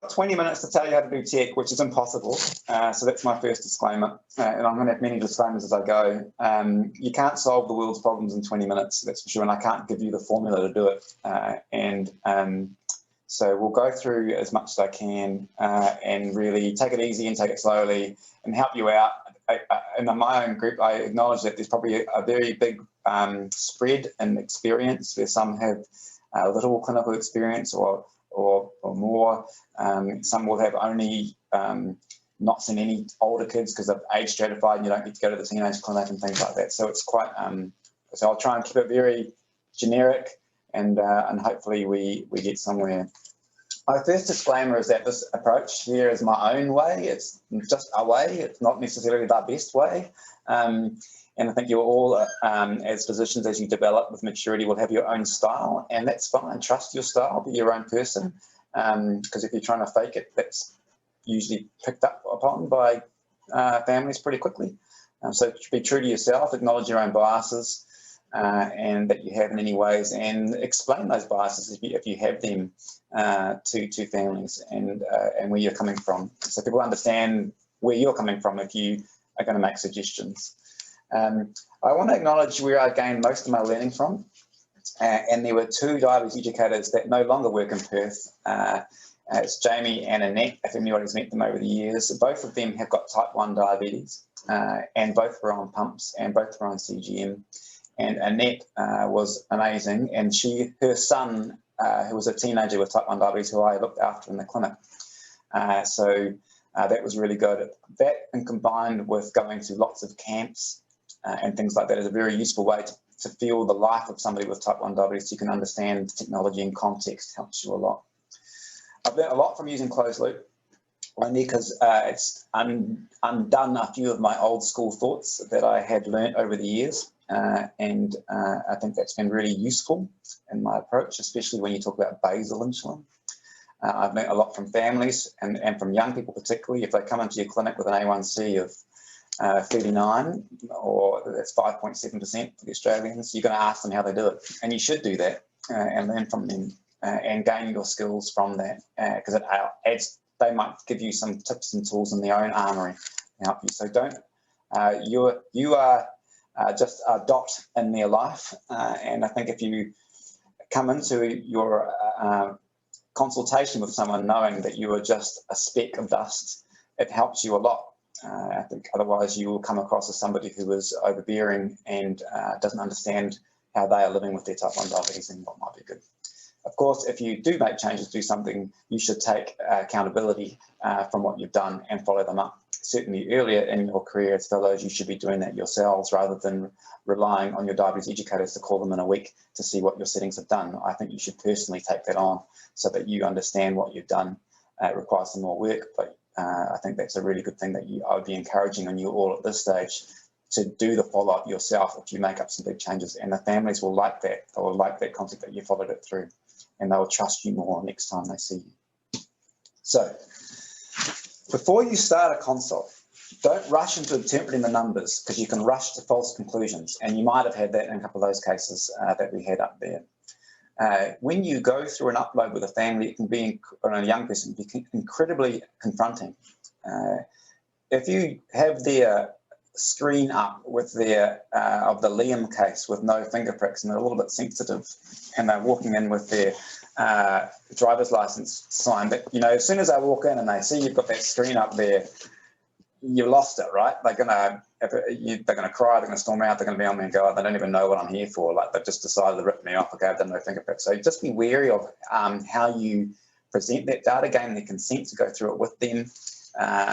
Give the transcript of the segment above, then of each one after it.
20 minutes to tell you how to do tech, which is impossible. So that's my first disclaimer. And I'm going to have many disclaimers as I go. You can't solve the world's problems in 20 minutes, that's for sure. And I can't give you the formula to do it. So we'll go through as much as I can and really take it easy and take it slowly and help you out. In my own group, I acknowledge that there's probably a very big spread in experience, where some have little clinical experience or more. Some will have only not seen any older kids because they're age stratified and you don't get to go to the teenage clinic and things like that. So it's quite, so I'll try and keep it very generic and hopefully we get somewhere. My first disclaimer is that this approach here is my own way. It's just a way. It's not necessarily the best way. And I think you're all, as physicians, as you develop with maturity, will have your own style, and that's fine. Trust your style, be your own person, because if you're trying to fake it, that's usually picked up upon by families pretty quickly. So be true to yourself, acknowledge your own biases, and that you have in any ways, and explain those biases if you have them to families and where you're coming from, so people understand where you're coming from if you are going to make suggestions. I want to acknowledge where I gained most of my learning from, and there were two diabetes educators that no longer work in Perth. It's Jamie and Annette, if anybody's met them over the years. Both of them have got type 1 diabetes, and both were on pumps and both were on CGM. And Annette was amazing, and her son, who was a teenager with type 1 diabetes, who I looked after in the clinic. So that was really good. That, and combined with going to lots of camps and things like that, is a very useful way to feel the life of somebody with type 1 diabetes. So you can understand technology and context, helps you a lot. I've learned a lot from using closed loop, only because it's undone a few of my old school thoughts that I had learnt over the years. And I think that's been really useful in my approach, especially when you talk about basal insulin. I've learnt a lot from families and from young people particularly. If they come into your clinic with an A1C of 39, or that's 5.7% for the Australians, you're going to ask them how they do it. And you should do that and learn from them and gain your skills from that, because it adds, they might give you some tips and tools in their own armoury to help you. So don't, you are just a dot in their life. And I think if you come into your consultation with someone knowing that you are just a speck of dust, it helps you a lot. I think otherwise you will come across as somebody who is overbearing and doesn't understand how they are living with their type 1 diabetes and what might be good. Of course, if you do make changes, do something, you should take accountability from what you've done and follow them up. Certainly earlier in your career as fellows, you should be doing that yourselves rather than relying on your diabetes educators to call them in a week to see what your settings have done. I think you should personally take that on so that you understand what you've done. It requires some more work, but I think that's a really good thing that I would be encouraging on you all at this stage to do the follow-up yourself if you make up some big changes, and the families will like that. They will like that concept that you followed it through, and they will trust you more next time they see you. So before you start a consult, don't rush into interpreting the numbers, because you can rush to false conclusions, and you might have had that in a couple of those cases that we had up there. When you go through an upload with a family, it can be, or a young person, it can be incredibly confronting. If you have their screen up with their, of the Liam case with no finger pricks, and they're a little bit sensitive, and they're walking in with their driver's license sign, but you know, as soon as they walk in and they see you've got that screen up there, you lost it, right? They're gonna cry, they're gonna storm out, they're gonna be on me and go, oh, they don't even know what I'm here for. Like, they've just decided to rip me off. Okay, I've done no fingerprint. So just be wary of how you present that data, gain their consent to go through it with them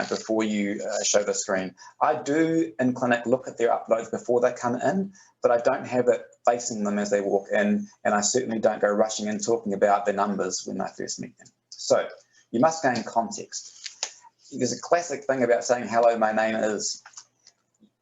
before you show the screen. I do in clinic look at their uploads before they come in, but I don't have it facing them as they walk in, and I certainly don't go rushing in talking about the numbers when I first meet them. So you must gain context. There's a classic thing about saying, hello, my name is.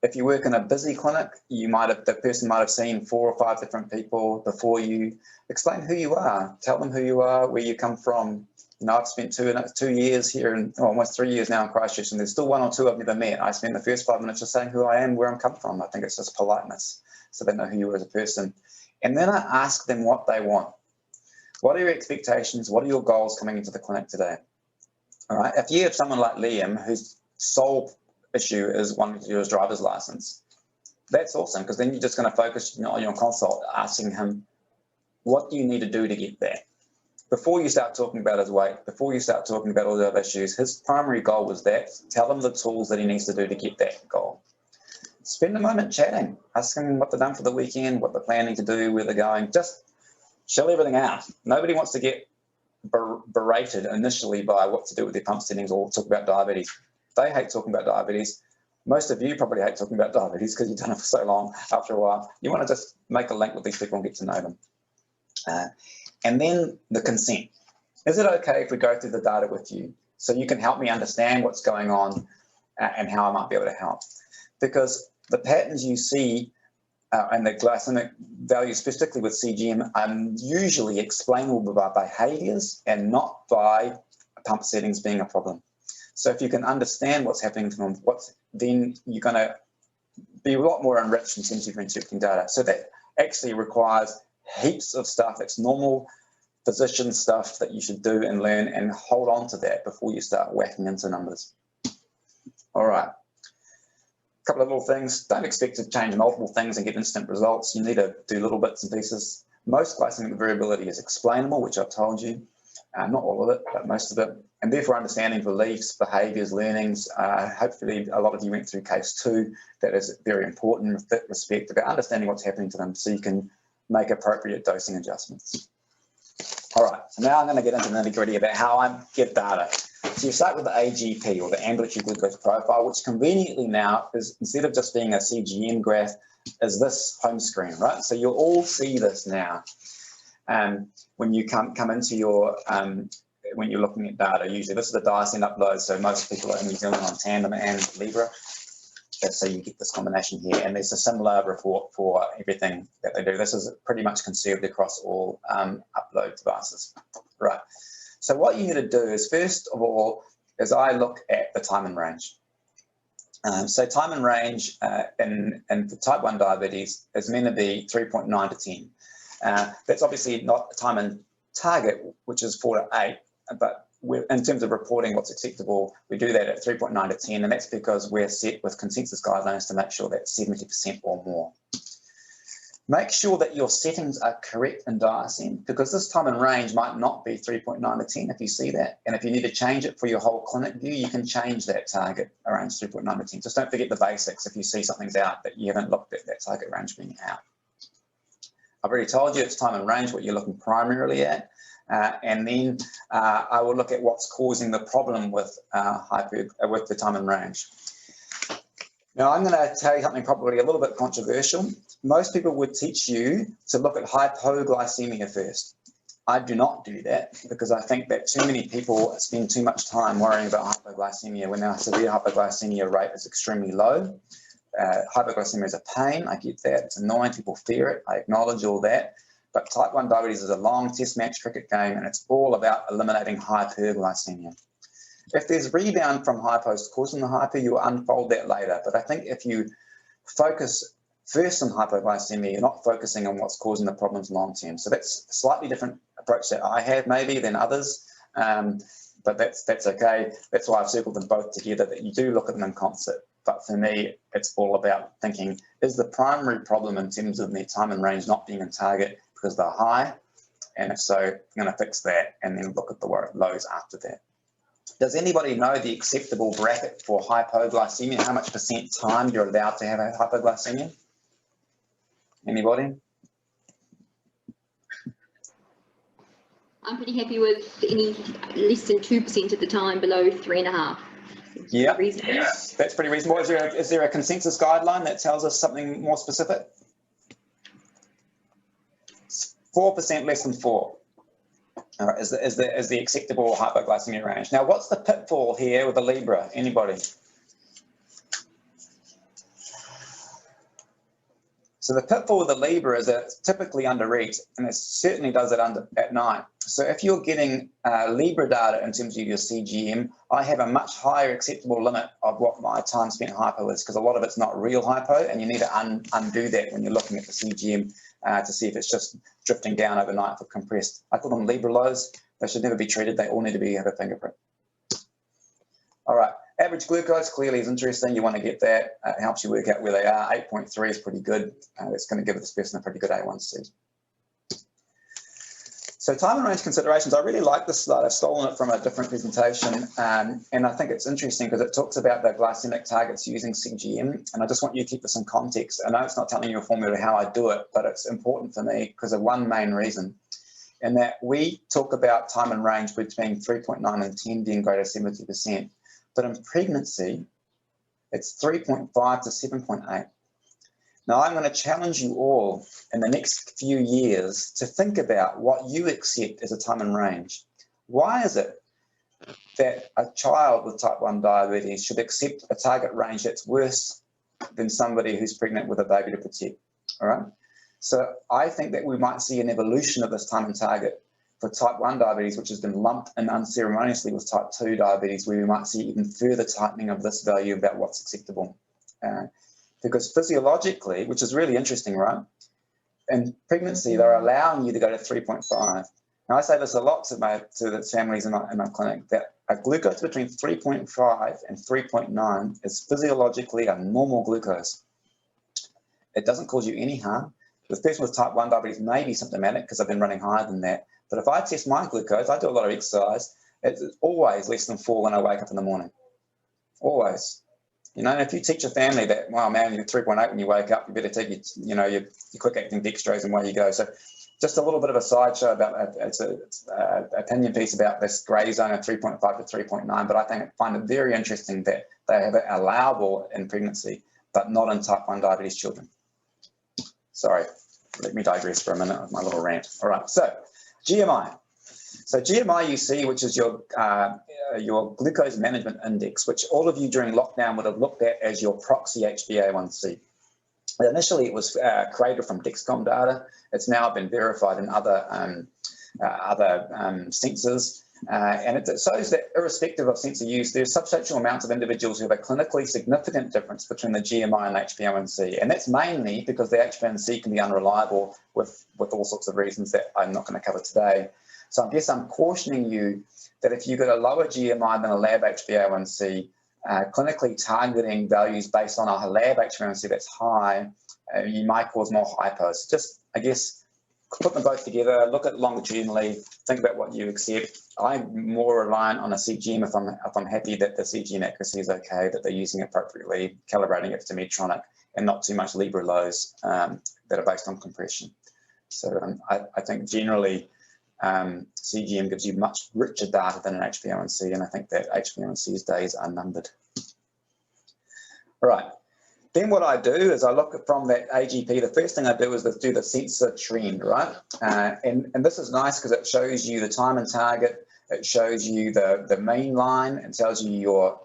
If you work in a busy clinic, the person might have seen 4 or 5 different people before you. Explain who you are. Tell them who you are, where you come from. You know, I've spent 2 years here, and almost 3 years now in Christchurch, and there's still 1 or 2 I've never met. I spend the first 5 minutes just saying who I am, where I'm come from. I think it's just politeness, so they know who you are as a person. And then I ask them what they want. What are your expectations? What are your goals coming into the clinic today? All right. If you have someone like Liam whose sole issue is wanting to do his driver's license, that's awesome, because then you're just going to focus on your consult, asking him, what do you need to do to get there? Before you start talking about his weight, before you start talking about all the other issues, his primary goal was that. Tell him the tools that he needs to do to get that goal. Spend a moment chatting, ask him what they've done for the weekend, what they're planning to do, where they're going. Just shell everything out. Nobody wants to get berated initially by what to do with their pump settings or talk about diabetes. They hate talking about diabetes. Most of you probably hate talking about diabetes because you've done it for so long. After a while, you want to just make a link with these people and get to know them. And then the consent. Is it okay if we go through the data with you so you can help me understand what's going on and how I might be able to help? Because the patterns you see and the glycemic values, specifically with CGM, are usually explainable by behaviours and not by pump settings being a problem. So if you can understand what's happening to them, then you're going to be a lot more enriched in terms of interpreting data. So that actually requires heaps of stuff. It's normal physician stuff that you should do and learn, and hold on to that before you start whacking into numbers. All right. A couple of little things. Don't expect to change multiple things and get instant results. You need to do little bits and pieces. Most glycemic variability is explainable, which I've told you. Not all of it, but most of it. And therefore understanding beliefs, behaviours, learnings. Hopefully a lot of you went through case 2. That is very important with that respect, about understanding what's happening to them so you can make appropriate dosing adjustments. All right, so now I'm going to get into the nitty-gritty about how I get data. So you start with the AGP, or the ambulatory glucose profile, which conveniently now is, instead of just being a CGM graph, is this home screen, right? So you'll all see this now when you come into your, when you're looking at data. Usually this is the Diasend upload, so most people are in New Zealand on Tandem and Libre. So you get this combination here, and there's a similar report for everything that they do. This is pretty much conserved across all upload devices. Right, so what you need to do is, first of all, is I look at the time and range. So time and range in for type 1 diabetes is meant to be 3.9 to 10. That's obviously not time and target, which is 4 to 8, but in terms of reporting what's acceptable, we do that at 3.9 to 10, and that's because we're set with consensus guidelines to make sure that's 70% or more. Make sure that your settings are correct in Diasend, because this time and range might not be 3.9 to 10 if you see that, and if you need to change it for your whole clinic view, you can change that target range 3.9 to 10. Just don't forget the basics if you see something's out that you haven't looked at that target range being out. I've already told you it's time and range, what you're looking primarily at. And then I will look at what's causing the problem with with the time and range. Now I'm going to tell you something probably a little bit controversial. Most people would teach you to look at hypoglycemia first. I do not do that, because I think that too many people spend too much time worrying about hypoglycemia when our severe hypoglycemia rate is extremely low. Hypoglycemia is a pain, I get that, it's annoying, people fear it, I acknowledge all that. But type 1 diabetes is a long test match cricket game, and it's all about eliminating hyperglycemia. If there's rebound from hypos causing the hyper, you'll unfold that later. But I think if you focus first on hypoglycemia, you're not focusing on what's causing the problems long term. So that's a slightly different approach that I have maybe than others, but that's okay. That's why I've circled them both together, that you do look at them in concert. But for me, it's all about thinking, is the primary problem in terms of their time and range not being in target because they're high? And if so, I'm going to fix that and then look at the lows after that. Does anybody know the acceptable bracket for hypoglycemia? How much % time you're allowed to have a hypoglycemia? Anybody? I'm pretty happy with any less than 2% at the time, below 3.5. Yeah, that's pretty reasonable. Is there a consensus guideline that tells us something more specific? 4% less than 4 is the acceptable hypoglycemia range. Now, what's the pitfall here with the Libre? Anybody? So the pitfall with the Libre is that it's typically underread, and it certainly does it at night. So if you're getting Libre data in terms of your CGM, I have a much higher acceptable limit of what my time spent hypo is, because a lot of it's not real hypo, and you need to undo that when you're looking at the CGM to see if it's just drifting down overnight for compressed. I call them Libre lows. They should never be treated. They all need to have a fingerprint. All right, average glucose clearly is interesting. You want to get that. It helps you work out where they are. 8.3 is pretty good. That's going to give this person a pretty good A1C. So time and range considerations, I really like this slide. I've stolen it from a different presentation, and I think it's interesting because it talks about the glycemic targets using CGM, and I just want you to keep this in context. I know it's not telling you a formula how I do it, but it's important for me because of one main reason, and that we talk about time and range between 3.9 and 10 being greater than 70%, but in pregnancy, it's 3.5 to 7.8. Now, I'm going to challenge you all in the next few years to think about what you accept as a time and range. Why is it that a child with type 1 diabetes should accept a target range that's worse than somebody who's pregnant with a baby to protect? All right. So I think that we might see an evolution of this time and target for type 1 diabetes, which has been lumped in unceremoniously with type 2 diabetes, where we might see even further tightening of this value about what's acceptable. Because physiologically, which is really interesting, right? In pregnancy, they're allowing you to go to 3.5. Now, I say this a lot to the families in my clinic, that a glucose between 3.5 and 3.9 is physiologically a normal glucose. It doesn't cause you any harm. The person with type 1 diabetes may be symptomatic because I've been running higher than that. But if I test my glucose, I do a lot of exercise, it's always less than 4 when I wake up in the morning. Always. You know, if you teach a family that, wow, man, you're 3.8 when you wake up, you better take your quick-acting dextrose and away you go. So just a little bit of a sideshow about it's an opinion piece about this grey zone of 3.5 to 3.9, but I find it very interesting that they have it allowable in pregnancy, but not in type 1 diabetes children. Sorry, let me digress for a minute with my little rant. All right, so GMI. So GMI you see, which is your glucose management index, which all of you during lockdown would have looked at as your proxy HbA1c. Initially, it was created from Dexcom data. It's now been verified in other sensors, and it shows that irrespective of sensor use, there's substantial amounts of individuals who have a clinically significant difference between the GMI and HbA1c, and that's mainly because the HbA1c can be unreliable with all sorts of reasons that I'm not going to cover today. So I guess I'm cautioning you that if you've got a lower GMI than a lab HbA1c, clinically targeting values based on a lab HbA1c that's high, you might cause more hypos. So just, I guess, put them both together, look at longitudinally, think about what you accept. I'm more reliant on a CGM if I'm happy that the CGM accuracy is okay, that they're using it appropriately, calibrating it to Medtronic, and not too much Libre lows that are based on compression. So I think generally, CGM gives you much richer data than an HbA1c, and I think that HbA1c's days are numbered. All right, then what I do is I look at from that AGP, the first thing I do is do the sensor trend, right? And this is nice because it shows you the time and target, it shows you the mean line, it tells you your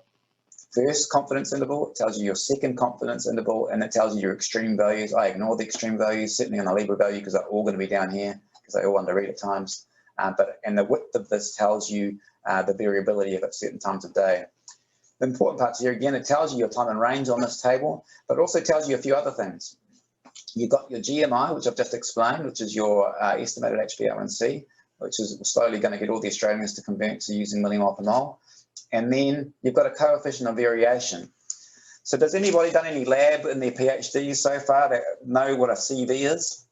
first confidence interval, it tells you your second confidence interval, and it tells you your extreme values. I ignore the extreme values, certainly on the Libre value, because they're all going to be down here, because they all underread at times. And the width of this tells you the variability of at certain times of day. The important parts here, again, it tells you your time and range on this table, but it also tells you a few other things. You've got your GMI, which I've just explained, which is your estimated HbA1c, which is slowly going to get all the Australians to convert to using millimole per mole. And then you've got a coefficient of variation. So does anybody done any lab in their PhDs so far that know what a CV is?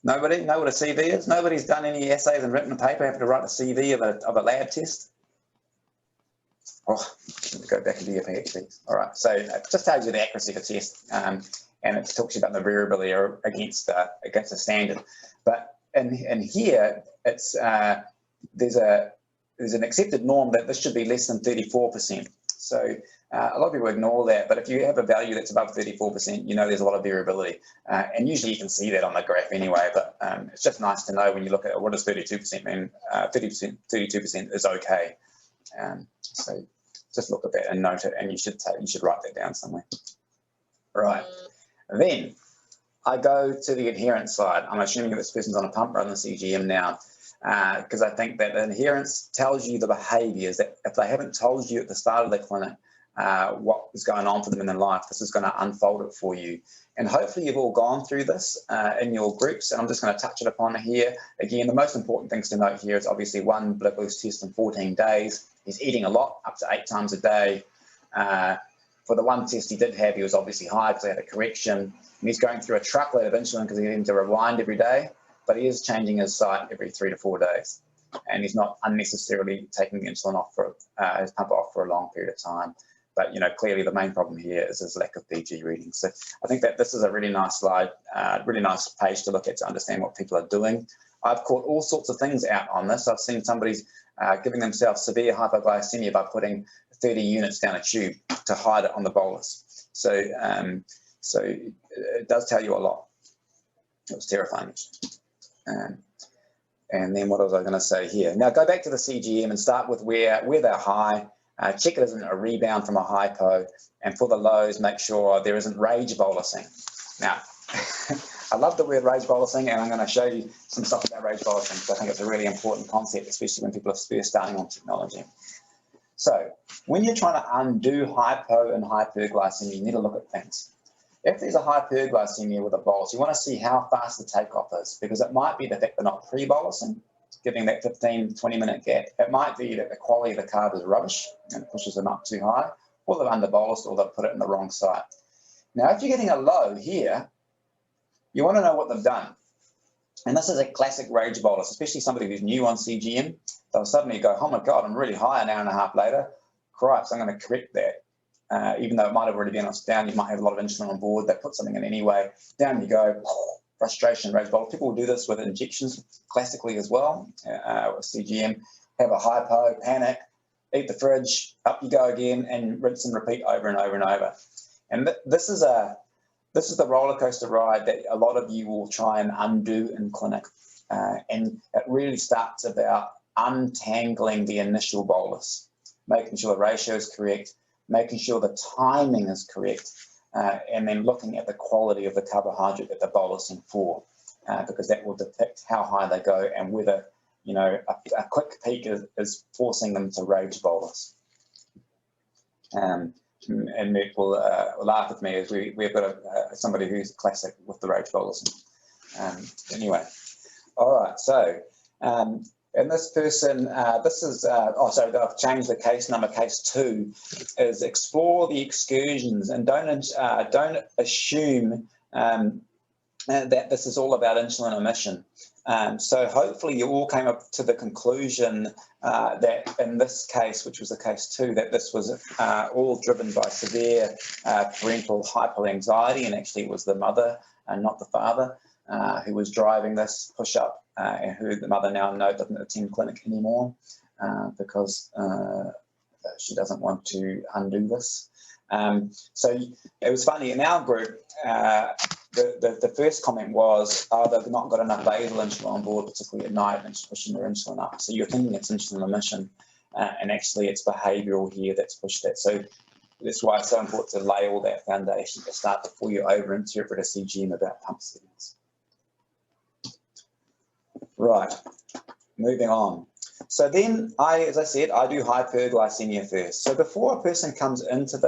Nobody know what a CV is? Nobody's done any essays and written a paper having to write a CV of a lab test? Oh, let me go back into your PhDs. All right, so it just tells you the accuracy of a test, and it talks you about the variability against the standard. But in here, it's there's an accepted norm that this should be less than 34%. So a lot of people ignore that, but if you have a value that's above 34%, you know there's a lot of variability. And usually you can see that on the graph anyway, but it's just nice to know when you look at what does 32% mean. 32% is okay. So just look at that and note it, and you should write that down somewhere. Right. Then I go to the adherence side. I'm assuming that this person's on a pump rather than CGM now, because I think that adherence tells you the behaviours that if they haven't told you at the start of the clinic, what is going on for them in their life. This is going to unfold it for you. And hopefully you've all gone through this in your groups, and I'm just going to touch it upon here. Again, the most important things to note here is obviously 1 blood glucose test in 14 days. He's eating a lot, up to 8 times a day. For the one test he did have, he was obviously high because he had a correction. And he's going through a truckload of insulin because he's needing to rewind every day, but he is changing his site every 3 to 4 days. And he's not unnecessarily taking the insulin off for his pump off for a long period of time. But clearly the main problem here is his lack of BG readings. So I think that this is a really nice slide, really nice page to look at to understand what people are doing. I've caught all sorts of things out on this. I've seen somebody's giving themselves severe hypoglycemia by putting 30 units down a tube to hide it on the bolus. So it does tell you a lot. It was terrifying. And then what was I going to say here? Now go back to the CGM and start with where they're high. Check it isn't a rebound from a hypo, and for the lows, make sure there isn't rage bolusing. Now, I love the word rage bolusing, and I'm going to show you some stuff about rage bolusing because I think it's a really important concept, especially when people are first starting on technology. So, when you're trying to undo hypo and hyperglycemia, you need to look at things. If there's a hyperglycemia with a bolus, you want to see how fast the takeoff is, because it might be the fact they're not pre-bolusing, giving that 15, 20-minute gap. It might be that the quality of the carb is rubbish and it pushes them up too high, or they've under-bolused, or they've put it in the wrong site. Now, if you're getting a low here, you want to know what they've done. And this is a classic rage bolus, especially somebody who's new on CGM. They'll suddenly go, oh my God, I'm really high an hour and a half later. Cripes, I'm going to correct that. Even though it might have already been on down, you might have a lot of insulin on board. They put something in anyway. Down you go. Frustration, rage bolus. People will do this with injections classically as well, with CGM, have a hypo, panic, eat the fridge, up you go again, and rinse and repeat over and over and over. And this is the roller coaster ride that a lot of you will try and undo in clinic. And it really starts about untangling the initial bolus, making sure the ratio is correct, making sure the timing is correct, and then looking at the quality of the carbohydrate that they're bolusing for, because that will depict how high they go and whether a quick peak is forcing them to rage bolus. And Mick will laugh at me as we've got somebody who's classic with the rage bolusing. Anyway, all right, so and this person, this is, sorry, I've changed the case number. Case 2 is explore the excursions and don't assume that this is all about insulin omission. So hopefully you all came up to the conclusion that in this case, which was the case 2, that this was all driven by severe parental hyperanxiety, and actually it was the mother and not the father who was driving this push-up, and who the mother now doesn't attend clinic anymore because she doesn't want to undo this. So it was funny, in our group, the first comment was, oh, they've not got enough basal insulin on board, particularly at night, and just pushing their insulin up. So you're thinking it's insulin omission, and actually it's behavioural here that's pushed that. So that's why it's so important to lay all that foundation to start before you over-interpret a CGM about pump settings. Right, moving on. So then as I said, I do hyperglycemia first. So before a person comes into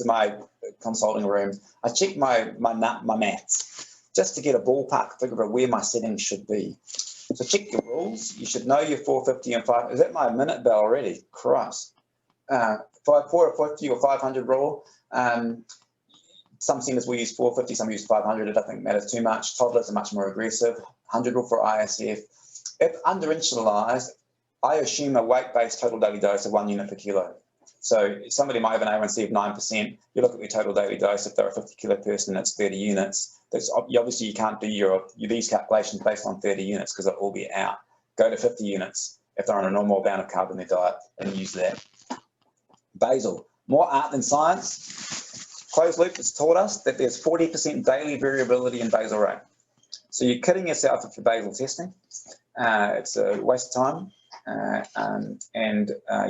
my consulting room, I check my maths just to get a ballpark figure of where my settings should be. So check your rules. You should know your 450 and 5. Is that my minute bell already? Christ. 450 or 500 rule. Some centers will use 450, some use 500. It doesn't matter too much. Toddlers are much more aggressive. 100 rule for ISF. If under-insulinized, I assume a weight-based total daily dose of 1 unit per kilo. So somebody might have an A1C of 9%. You look at their total daily dose. If they're a 50-kilo person, that's 30 units. Obviously, you can't do these calculations based on 30 units because it'll all be out. Go to 50 units if they're on a normal amount of carb in their diet and use that. Basal, more art than science. Closed loop has taught us that there's 40% daily variability in basal rate. So you're kidding yourself if you're basal testing. It's a waste of time, and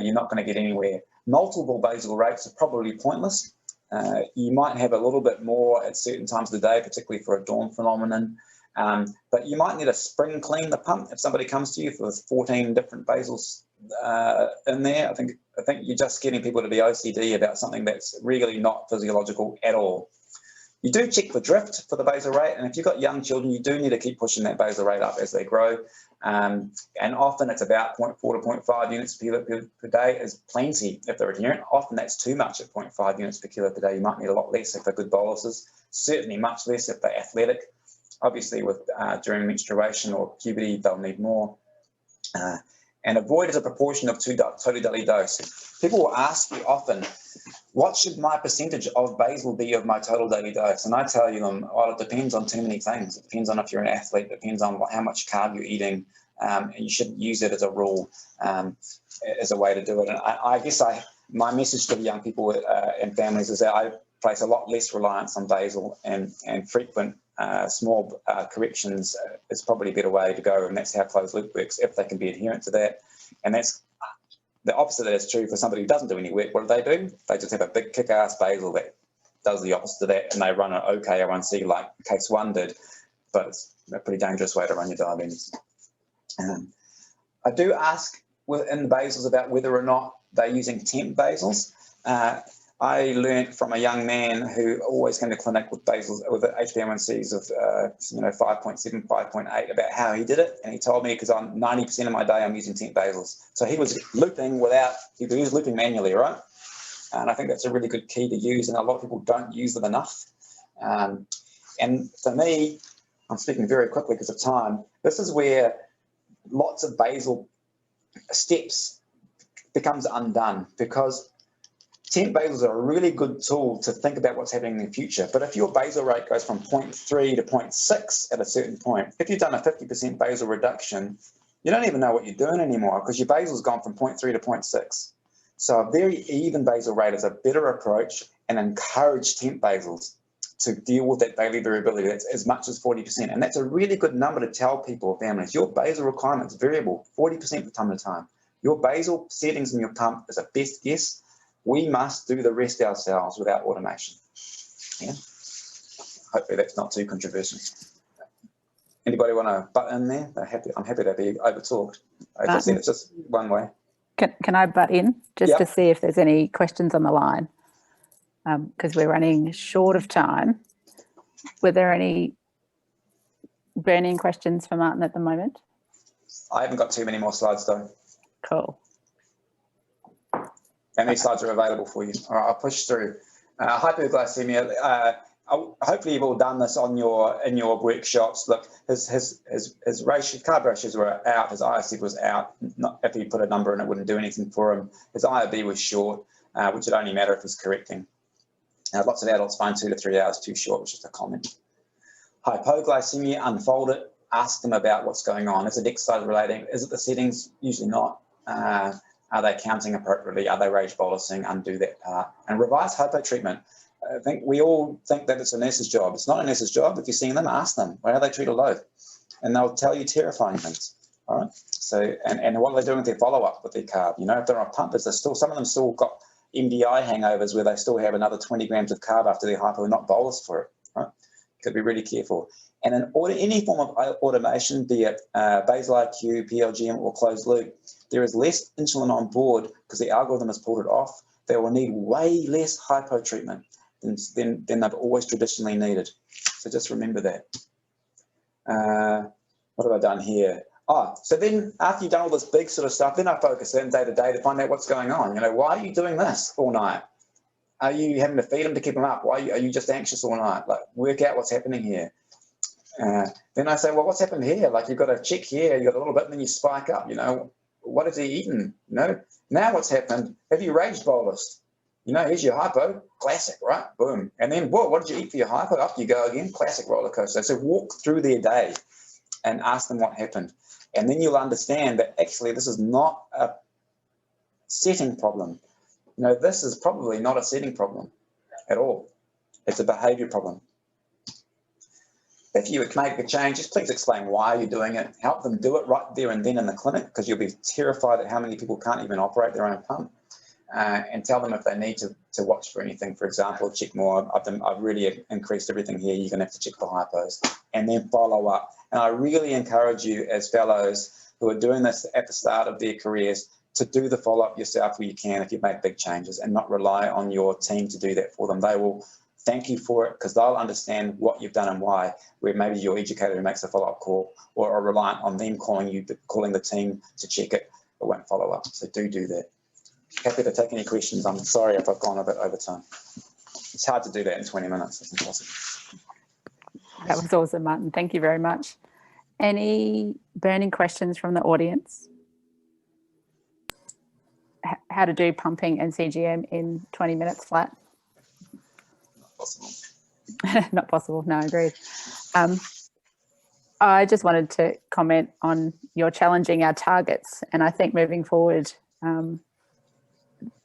you're not going to get anywhere. Multiple basal rates are probably pointless. You might have a little bit more at certain times of the day, particularly for a dawn phenomenon, but you might need a spring clean the pump if somebody comes to you with 14 different basals in there. I think I think you're just getting people to be OCD about something that's really not physiological at all. You do check for drift for the basal rate, and if you've got young children, you do need to keep pushing that basal rate up as they grow. And often it's about 0.4 to 0.5 units per day is plenty if they're adherent. Often that's too much at 0.5 units per kilo per day. You might need a lot less if they're good boluses, certainly much less if they're athletic. Obviously, during menstruation or puberty, they'll need more. And avoid as a proportion of total daily dose. People will ask you often, what should my percentage of basal be of my total daily dose? And I tell them, well, it depends on too many things. It depends on if you're an athlete, it depends on how much carb you're eating, and you shouldn't use it as a rule, as a way to do it. And I guess my message to the young people and families is that I place a lot less reliance on basal, and frequent small corrections is probably a better way to go, and that's how closed loop works, if they can be adherent to that. And that's the opposite of that is true for somebody who doesn't do any work. What do? They just have a big kick-ass basal that does the opposite of that, and they run an okay A1C like case 1 did, but it's a pretty dangerous way to run your diabetes. I do ask in the basals about whether or not they're using temp basals. I learned from a young man who always came to clinic with basals with HbA1cs of 5.7, 5.8 about how he did it, and he told me, because I'm 90% of my day I'm using temp basals. So he was looping he was looping manually, right? And I think that's a really good key to use, and a lot of people don't use them enough. And for me, I'm speaking very quickly because of time, this is where lots of basal steps becomes undone, because temp basals are a really good tool to think about what's happening in the future. But if your basal rate goes from 0.3 to 0.6 at a certain point, if you've done a 50% basal reduction, you don't even know what you're doing anymore, because your basal's gone from 0.3 to 0.6. So a very even basal rate is a better approach, and encourage temp basals to deal with that daily variability. That's as much as 40%. And that's a really good number to tell people or families. Your basal requirement is variable 40% from time to time. Your basal settings in your pump is a best guess. We must do the rest ourselves without automation. Yeah. Hopefully that's not too controversial. Anybody want to butt in there? I'm happy to be over-talked. As I said, it's just one way. Can I butt in just to see if there's any questions on the line? Because we're running short of time. Were there any burning questions for Martin at the moment? I haven't got too many more slides though. Cool. And these slides are available for you. All right, I'll push through. Hypoglycemia. Hopefully you've all done this in your workshops. Look, his carb ratios were out. His IOC was out. If he put a number in, it wouldn't do anything for him. His IOB was short, which would only matter if he's correcting. Lots of adults find 2 to 3 hours too short, which is a comment. Hypoglycemia, unfold it. Ask them about what's going on. Is it exercise related? Is it the settings? Usually not. Are they counting appropriately? Are they rage bolusing? Undo that part. And revise hypo treatment. I think we all think that it's a nurse's job. It's not a nurse's job. If you're seeing them, ask them, how do they treat a load? And they'll tell you terrifying things. All right. So, and what are they doing with their follow-up with their carb? If they're on a pump, some of them still got MDI hangovers where they still have another 20 grams of carb after their hypo and not bolus for it. Right? Got to be really careful. And in any form of automation, be it basal IQ, PLGM, or closed loop, there is less insulin on board because the algorithm has pulled it off. They will need way less hypo treatment than they've always traditionally needed. So just remember that. What have I done here? So then after you've done all this big sort of stuff, then I focus in day to day to find out what's going on. Why are you doing this all night? Are you having to feed them to keep them up? Why are you just anxious all night? Like, work out what's happening here. Then I say, well, what's happened here? Like, you've got a check here, you've got a little bit, and then you spike up. What has he eaten? Now what's happened? Have you raged bolus? Here's your hypo, classic, right? Boom. And then, what did you eat for your hypo? Up you go again, classic roller coaster. So walk through their day and ask them what happened. And then you'll understand that actually this is not a setting problem. This is probably not a setting problem at all. It's a behavior problem. If you would make a change, just please explain why you're doing it. Help them do it right there and then in the clinic, because you'll be terrified at how many people can't even operate their own pump. And tell them if they need to watch for anything. For example, check more. I've really increased everything here. You're going to have to check for hypos and then follow up. And I really encourage you as fellows who are doing this at the start of their careers, to do the follow-up yourself where you can if you make big changes, and not rely on your team to do that for them. They will thank you for it because they'll understand what you've done and why, where maybe your educator who makes a follow-up call or are reliant on them calling the team to check it, but won't follow up. So do that. Happy to take any questions. I'm sorry if I've gone a bit over time. It's hard to do that in 20 minutes. It's impossible. That was awesome, Martin. Thank you very much. Any burning questions from the audience? How to do pumping and CGM in 20 minutes flat? Not possible. Not possible. No, agreed. I just wanted to comment on your challenging our targets, and I think moving forward,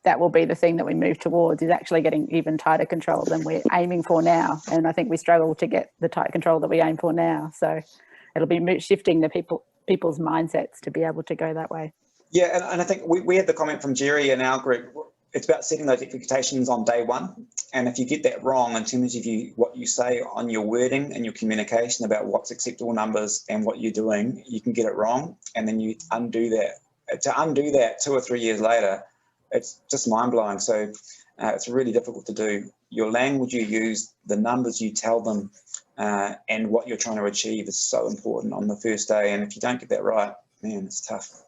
that will be the thing that we move towards, is actually getting even tighter control than we're aiming for now. And I think we struggle to get the tight control that we aim for now. So it'll be shifting the people's mindsets to be able to go that way. Yeah, and I think we had the comment from Jerry in our group. It's about setting those expectations on day one. And if you get that wrong in terms of what you say on your wording and your communication about what's acceptable numbers and what you're doing, you can get it wrong. And then you undo that. To undo that 2 or 3 years later, it's just mind-blowing. So it's really difficult to do. Your language you use, the numbers you tell them, and what you're trying to achieve is so important on the first day. And if you don't get that right, man, it's tough.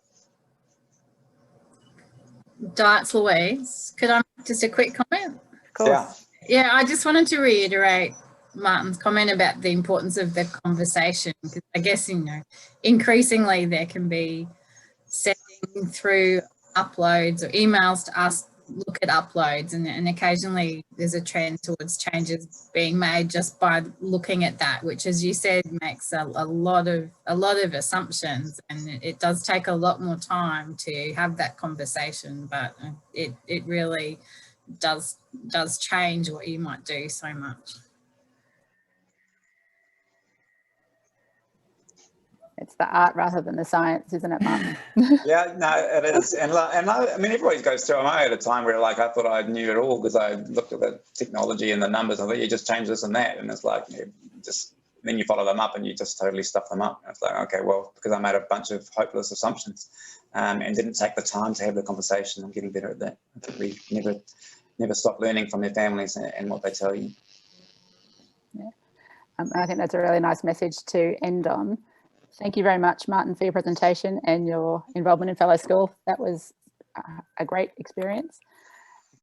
Darts Louise, could I make just a quick comment? Of course. Yeah. Yeah, I just wanted to reiterate Martin's comment about the importance of the conversation, because I guess, increasingly there can be sending through uploads or emails to us, look at uploads, and occasionally there's a trend towards changes being made just by looking at that, which, as you said, makes a lot of assumptions, and it does take a lot more time to have that conversation, but it really does change what you might do so much. It's the art rather than the science, isn't it, Martin? Yeah, no, it is. And I mean, everybody goes through. I had a time where I thought I knew it all because I looked at the technology and the numbers. I thought you just change this and that. And it's like, then you follow them up and you just totally stuff them up. And it's like, okay, well, because I made a bunch of hopeless assumptions and didn't take the time to have the conversation. I'm getting better at that. I think we never stop learning from their families and what they tell you. Yeah. I think that's a really nice message to end on. Thank you very much, Martin, for your presentation and your involvement in Fellow School. That was a great experience.